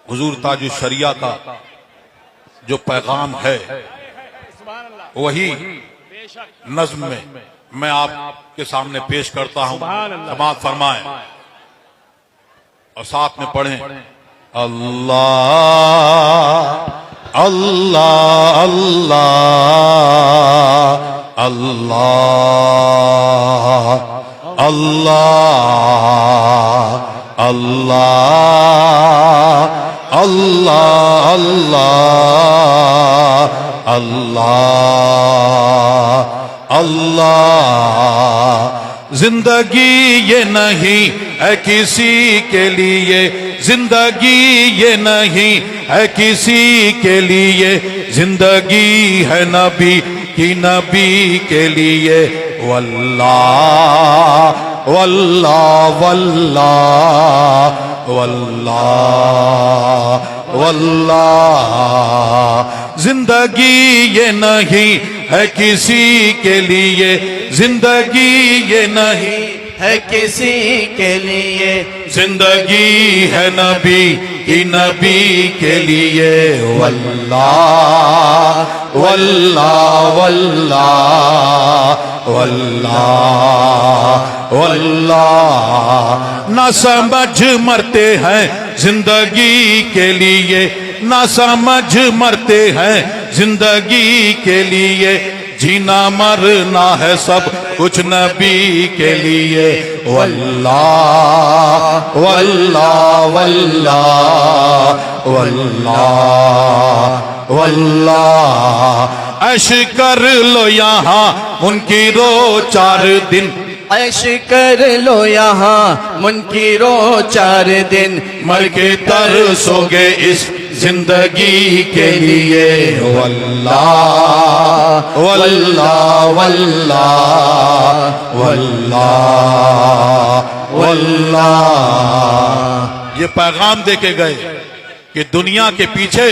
हुजूर ताजुश शरिया का जो पैगाम है वही नज्म में मैं आपके सामने पेश करता हूं। समाअत फरमाएं और साथ में पढ़ें। अल्लाह अल्लाह अल्लाह अल्लाह अल्लाह अल्लाह अल्लाह अल्लाह अल्लाह अल्लाह। जिंदगी ये नहीं है किसी के लिए, जिंदगी ये नहीं है किसी के लिए, जिंदगी है नबी की नबी के लिए। वल्लाह वल्लाह वल्लाह वल्लाह वल्लाह। जिंदगी ये नहीं है किसी के लिए, जिंदगी ये नहीं है किसी के लिए, जिंदगी है नबी की नबी के लिए। वल्लाह वल्लाह वल्लाह वल्लाह वल्लाह। ना समझ मरते हैं जिंदगी के लिए, ना समझ मरते हैं जिंदगी के लिए, जीना मरना है सब कुछ नबी के लिए। वल्लाह वल्लाह वल्लाह वल्लाह वल्लाह। ऐश कर लो यहाँ मुनकिरो 4 दिन, ऐश कर लो यहाँ मुनकिरो 4 दिन, मर के तरसोगे इस जिंदगी के लिए। वल्लाह वल्लाह वल्लाह वल्लाह वल्लाह। ये पैगाम देके गए कि दुनिया के पीछे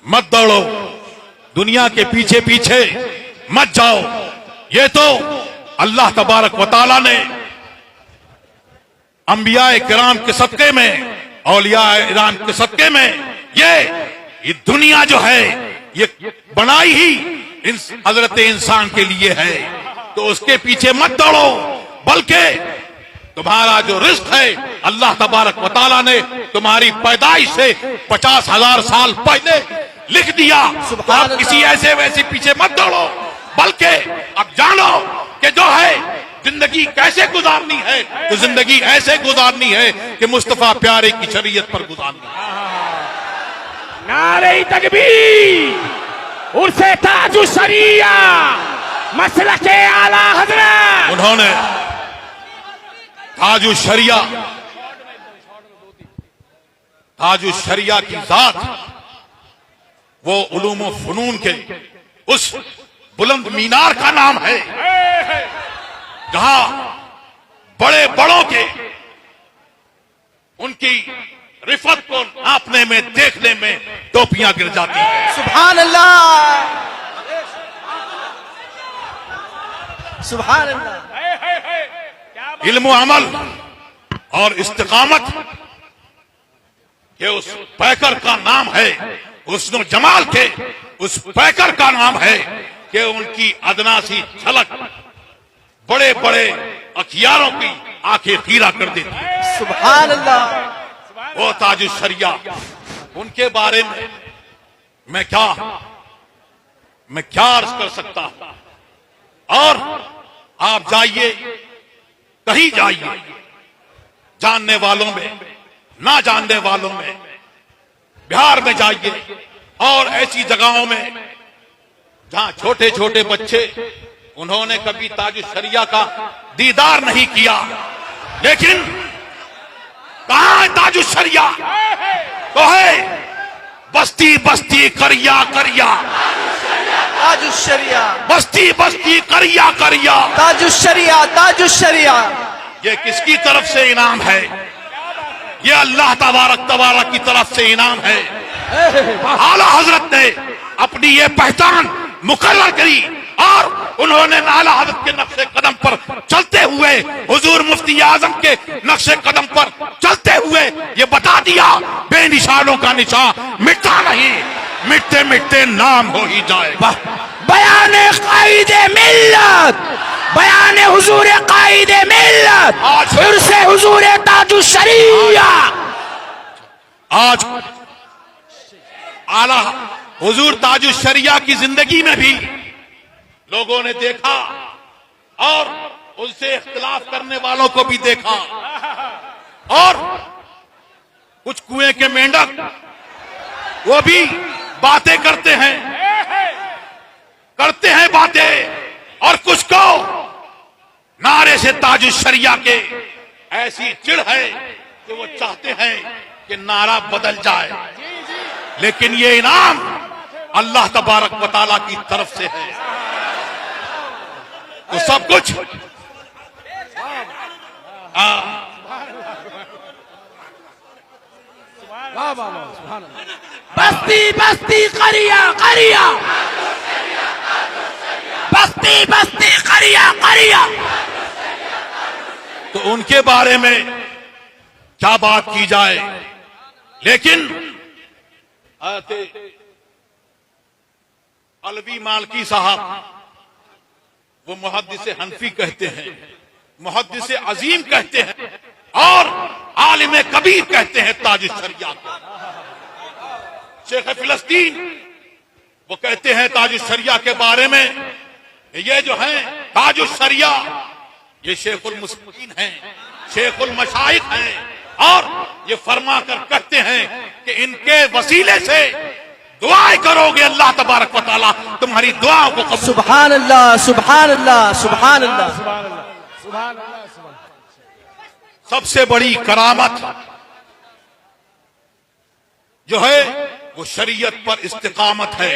मत दौड़ो, दुनिया के पीछे पीछे मत जाओ। ये तो अल्लाह तबारक व तआला ने अंबिया किराम के सदके में, औलिया इराम के सदके में ये दुनिया जो है ये बनाई ही हजरत इंसान के लिए है। तो उसके पीछे मत दौड़ो, बल्कि तुम्हारा जो रिस्क है अल्लाह तबारक व तआला ने तुम्हारी पैदाइश से 50,000 साल पहले लिख दिया। तो आप किसी ऐसे वैसे पीछे मत दौड़ो, बल्कि अब जानो कि जो है जिंदगी कैसे गुजारनी है, तो जिंदगी ऐसे गुजारनी है कि मुस्तफा प्यारे की शरीयत पर गुजारनी है। नारे तकबीर, उर्से ताजुश शरिया, मसलके आला हजरत। उन्होंने ताजुश शरिया, ताजुश शरिया की जात वो उलूम व फनून के उस बुलंद मीनार का नाम है जहां बड़े बड़ों के उनकी रिफत को नापने में, देखने में टोपियां गिर जाती हैं। सुभान अल्लाह सुभान अल्लाह। इल्म व अमल और इस्तिकामत के उस पैकर का नाम है, हुस्न व जमाल के उस पैकर का नाम है कि उनकी अदना सी झलक बड़े बड़े अखियारों की आंखें खीरा कर देती है। सुभान अल्लाह। वो ताजुश शरिया, उनके बारे में मैं क्या अर्ज कर सकता हूं। और आप जाइए, कहीं जाइए, जानने वालों में, ना जानने वालों में, बिहार में जाइए और ऐसी जगहों में जहां छोटे छोटे बच्चे, उन्होंने कभी ताजुश शरिया का दीदार नहीं किया, लेकिन कहां है ताजुश शरिया? तो है बस्ती बस्ती करिया करिया, ताजुश शरिया, बस्ती बस्ती करिया करिया, ताजुश शरिया, ताजुश शरिया। ये किसकी तरफ से इनाम है? ये अल्लाह तबारक की तरफ से इनाम है। आला हजरत ने अपनी ये पहचान मुकर्रर करी और उन्होंने आला हजरत के नक्शे कदम पर चलते हुए, हुजूर मुफ्ती आजम के नक्शे कदम पर चलते हुए ये बता दिया, बेनिशानों का निशान मिटता नहीं, मिटते मिटते नाम हो ही जाएगा। बयान कायदे मिल्लत, बयान हुजूर कायदे मिल्लत, फिर से हुजूर ताजुश शरिया। आज आला हुजूर ताजुश शरिया की जिंदगी में भी लोगों ने देखा और उनसे इख्तिलाफ करने वालों को भी देखा, और कुछ कुएं के मेंढक वो भी बातें करते हैं बातें, और कुछ को नारे से ताजुश शरिया के ऐसी चिढ़ है कि वो चाहते हैं कि नारा बदल जाए, लेकिन ये इनाम अल्लाह तबारक व तआला की तरफ से है। तो सब कुछ बस्ती बस्ती करिया करिया, बस्ती बस्ती करिया करिया। तो उनके बारे में क्या बात की जाए, लेकिन अलवी मालकी साहब वो मुहद्दिस हनफी कहते हैं, मुहद्दिस अजीम कहते हैं, और आलिम कबीर कहते हैं ताजुश शरिया को। शेख फिलिस्तीन वो कहते हैं ताजुश शरिया के बारे में, ये जो है ताजुश शरिया ये शेखुल मुस्लिमीन हैं, शेखुल मशाइख हैं, और ये फरमा कर कहते हैं कि इनके वसीले से दुआएं करोगे अल्लाह तबारक व तआला तुम्हारी दुआओं को कबूल। सुभान अल्लाह, सुभान अल्लाह, सुभान अल्लाह। सबसे बड़ी करामत जो है वो शरीयत पर इस्तिकामत है।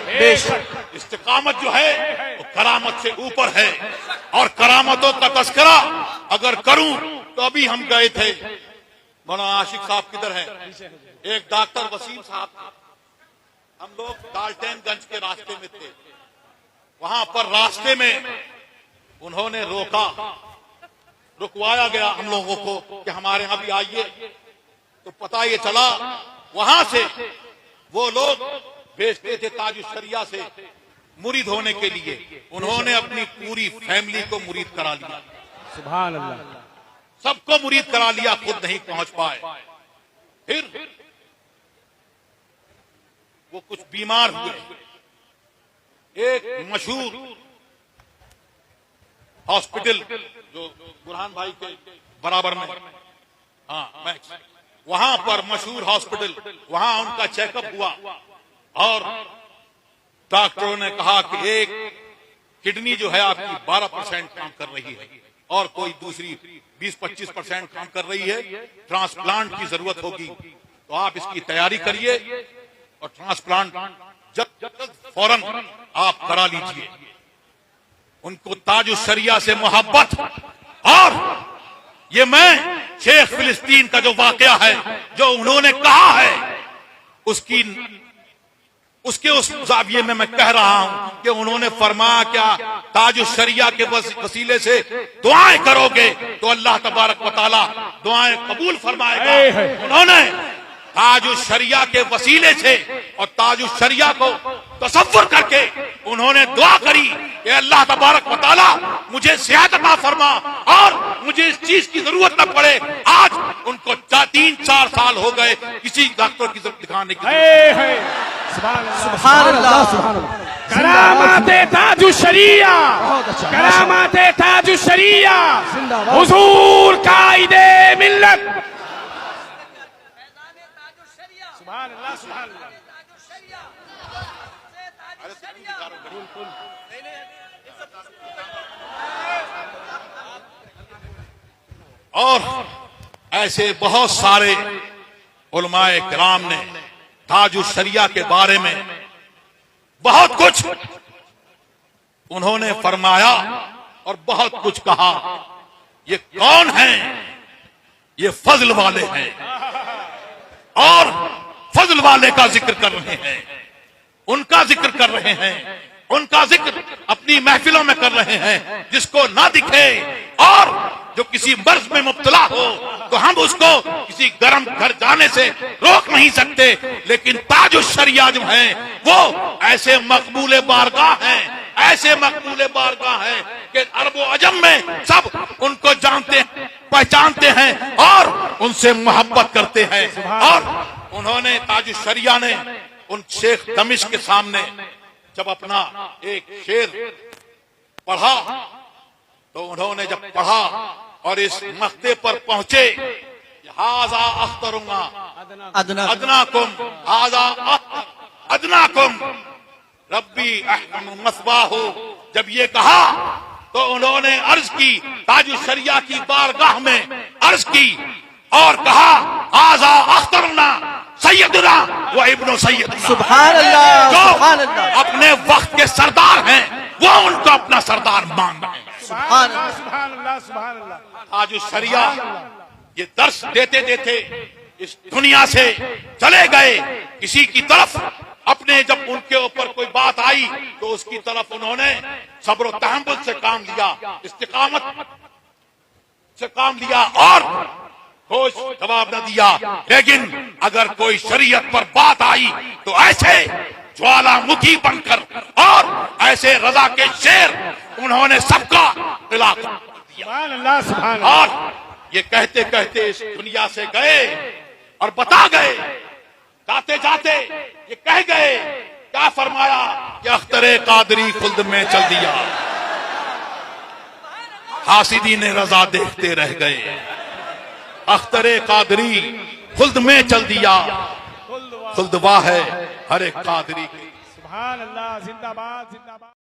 बेशक इस्तिकामत जो है वो करामत से ऊपर है, और करामतों का तस्करा अगर करूं तो अभी हम गए थे, मौलाना आशिक साहब किधर है, एक डॉक्टर वसीम साहब, हम लोग डाल्टनगंज के रास्ते में थे, वहां पर रास्ते में उन्होंने रुकवाया गया हम लोगों को कि हमारे यहां भी आइए। तो पता ये चला वहां से वो लोग भेजते थे ताजुश शरिया से मुरीद होने के लिए, उन्होंने अपनी पूरी फैमिली को मुरीद करा लिया। सुभान अल्लाह। सबको मुरीद करा लिया, खुद नहीं पहुंच पाए। फिर वो कुछ बीमार हुए, एक मशहूर हॉस्पिटल जो बुरहान भाई के बराबर में, हाँ मैक्स, वहां पर मशहूर हॉस्पिटल, वहां उनका चेकअप हुआ और डॉक्टरों ने कहा कि एक किडनी जो है आपकी 12% काम कर रही है और कोई दूसरी 20-25% काम कर रही है, ट्रांसप्लांट की जरूरत होगी, तो आप इसकी तैयारी करिए और ट्रांसप्लांट जब फौरन आप करा लीजिए। उनको ताजुश शरिया से मोहब्बत, और ये मैं शेख फिलिस्तीन का जो वाकया है जो उन्होंने कहा है उसके उस जाविये में मैं कह रहा हूं कि उन्होंने फरमाया क्या ताजुश शरिया के वसीले से दुआएं करोगे तो अल्लाह तबारक व तआला दुआएं कबूल फरमाएगा। उन्होंने ताजुश शरिया के वसीले से और ताजुश शरिया को तसव्वुर करके उन्होंने दुआ करी कि अल्लाह तबारक व तआला मुझे सेहत अता फरमा और मुझे इस चीज की जरूरत न पड़े। आज उनको 3-4 साल हो गए किसी डॉक्टर की जरूरत दिखाने की। सुभान अल्लाह। करामाते ताजुश शरिया, करामाते ताजुश शरिया, हुजूर कायदे मिल्लत। सुभान अल्लाह, सुभान अल्लाह। और ऐसे बहुत सारे उलमाए किराम ने ताजुश शरिया के बारे में बहुत कुछ उन्होंने फरमाया और बहुत कुछ कहा। ये कौन हैं? ये फजल वाले हैं और फजल वाले का जिक्र कर रहे हैं, उनका जिक्र कर रहे हैं, उनका जिक्र अपनी महफिलों में कर रहे हैं जिसको ना दिखे और जो किसी मर्ज में मुब्तला हो तो हम उसको किसी गर्म घर जाने से रोक नहीं सकते, लेकिन ताजुल शरिया जो है वो ऐसे मकबूले बारगाह हैं, ऐसे मकबूले बारगाह हैं कि अरब व अजम में सब उनको जानते हैं, पहचानते हैं और उनसे मोहब्बत करते हैं। और उन्होंने ताजुल शरिया ने उन शेख दमिश्क के सामने जब अपना एक शेर पढ़ा तो उन्होंने जब पढ़ा और इस मक्ते पर पहुंचे, हाजा अख्तरुंगा अदनाकुम, हाजा अदनाकुम रब्बी अहकम मस्वाहु, जब ये कहा तो उन्होंने अर्ज की, ताजुल शरिया की बारगाह में अर्ज की और कहा हाजा अख्तरुना सैयदुना व इब्नु सैयदुना। सुभान अल्लाह, जो सुभान अल्लाह। अपने वक्त के सरदार हैं वो उनको अपना सरदार मान रहे हैं। सुभान अल्लाह, सुभान अल्लाह, सुभान अल्लाह। ताजुल शरिया ये दर्श देते देते इस दुनिया से चले गए। किसी की तरफ अपने जब उनके ऊपर कोई बात आई तो उसकी तरफ उन्होंने सब्र व तहम्मुल से काम लिया, इस्तिकामत से काम लिया और ठोस जवाब न दिया। लेकिन अगर कोई शरीयत पर बात आई तो ऐसे ज्वालामुखी बनकर और ऐसे रजा के शेर उन्होंने सबका किला कर दिया। सुभान अल्लाह, सुभान अल्लाह। और ये कहते कहते इस दुनिया से गए और बता गए, जाते जाते ये कह गए, क्या फरमाया कि अख्तरे कादरी खुल्द में चल दिया, हासिदी ने रजा देखते रह गए, अख्तरे कादरी खुल्द में चल दिया, खुल्दवा है हर एक कादरी की। सुभान अल्लाह, जिंदाबाद जिंदाबाद।